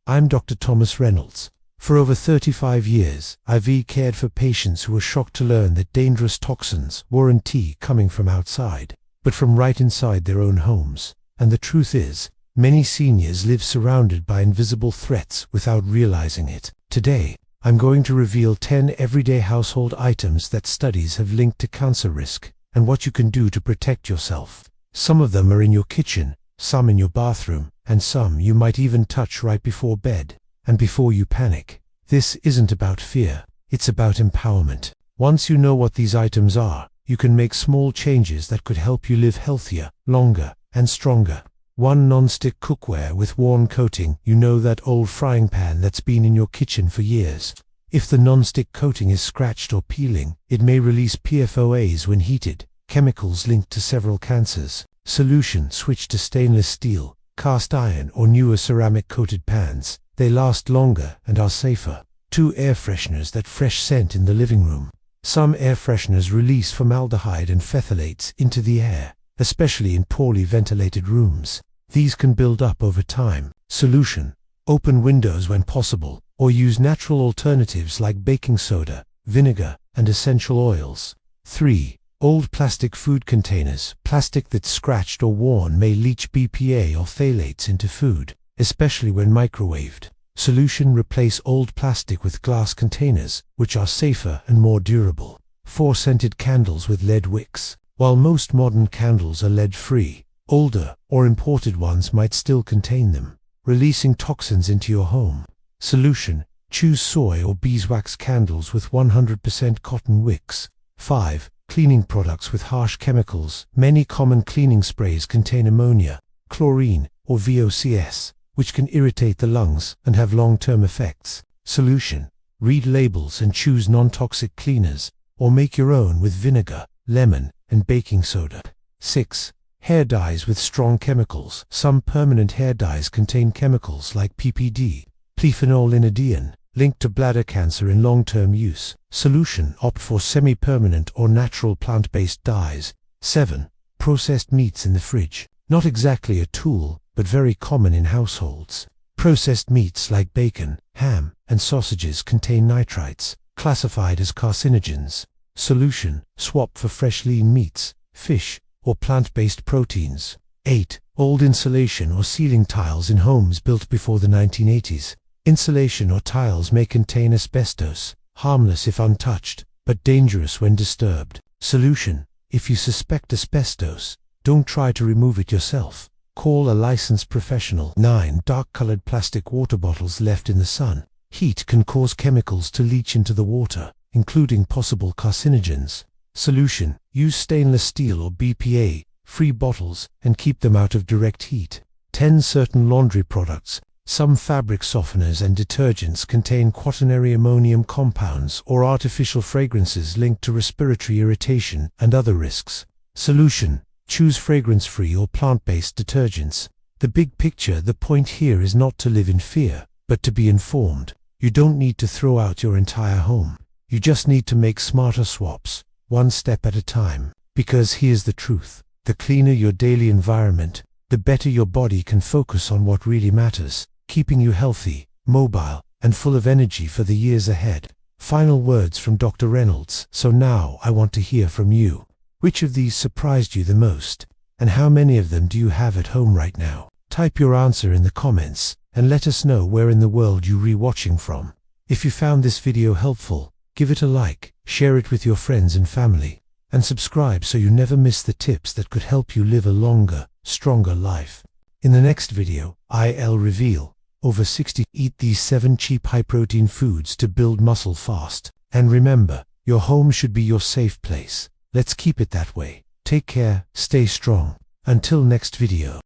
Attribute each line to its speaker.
Speaker 1: I'm Dr. Thomas Reynolds. For over 35 years, I've cared for patients who were shocked to learn that dangerous toxins weren't coming from outside, but from right inside their own homes. And the truth is, many seniors live surrounded by invisible threats without realizing it. Today, I'm going to reveal 10 everyday household items that studies have linked to cancer risk, and what you can do to protect yourself. Some of them are in your kitchen, some in your bathroom, and some you might even touch right before bed. And before you panic, this isn't about fear, it's about empowerment. Once you know what these items are, you can make small changes that could help you live healthier, longer, and stronger. 1. Non-stick cookware with worn coating. You know that old frying pan that's been in your kitchen for years? If the non-stick coating is scratched or peeling, it may release PFOAs when heated, chemicals linked to several cancers. Solution: switch to stainless steel, cast iron or newer ceramic-coated pans. They last longer and are safer. 2. Air fresheners that fresh scent in the living room. Some air fresheners release formaldehyde and phthalates into the air, especially in poorly ventilated rooms. These can build up over time. Solution: open windows when possible, or use natural alternatives like baking soda, vinegar, and essential oils. 3. Old plastic food containers. Plastic that's scratched or worn may leach BPA or phthalates into food, especially when microwaved. Solution: replace old plastic with glass containers, which are safer and more durable. 4. Scented candles with lead wicks. While most modern candles are lead-free, older or imported ones might still contain them, releasing toxins into your home. Solution: choose soy or beeswax candles with 100% cotton wicks. 5. Cleaning products with harsh chemicals. Many common cleaning sprays contain ammonia, chlorine, or VOCs, which can irritate the lungs and have long-term effects. Solution: read labels and choose non-toxic cleaners, or make your own with vinegar, lemon, and baking soda. 6. Hair dyes with strong chemicals. Some permanent hair dyes contain chemicals like PPD, phenolphthalein, linked to bladder cancer in long-term use. Solution: opt for semi-permanent or natural plant-based dyes. 7. Processed meats in the fridge. Not exactly a tool, but very common in households. Processed meats like bacon, ham, and sausages contain nitrites, classified as carcinogens. Solution: swap for fresh lean meats, fish, or plant-based proteins. 8. Old insulation or ceiling tiles in homes built before the 1980s. Insulation or tiles may contain asbestos, harmless if untouched, but dangerous when disturbed. Solution: if you suspect asbestos, don't try to remove it yourself. Call a licensed professional. 9. Dark-colored plastic water bottles left in the sun. Heat can cause chemicals to leach into the water, including possible carcinogens. Solution: use stainless steel or BPA-free bottles and keep them out of direct heat. 10. Certain laundry products. Some fabric softeners and detergents contain quaternary ammonium compounds or artificial fragrances linked to respiratory irritation and other risks. Solution: choose fragrance-free or plant-based detergents. The big picture: the point here is not to live in fear, but to be informed. You don't need to throw out your entire home. You just need to make smarter swaps, one step at a time. Because here's the truth: the cleaner your daily environment, the better your body can focus on what really matters, keeping you healthy, mobile, and full of energy for the years ahead. Final words from Dr. Reynolds. So now I want to hear from you. Which of these surprised you the most? And how many of them do you have at home right now? Type your answer in the comments, and let us know where in the world you're re-watching from. If you found this video helpful, give it a like, share it with your friends and family, and subscribe so you never miss the tips that could help you live a longer, stronger life. In the next video, I'll reveal over 60. Eat these 7 cheap high-protein foods to build muscle fast. And remember, your home should be your safe place. Let's keep it that way. Take care, stay strong. Until next video.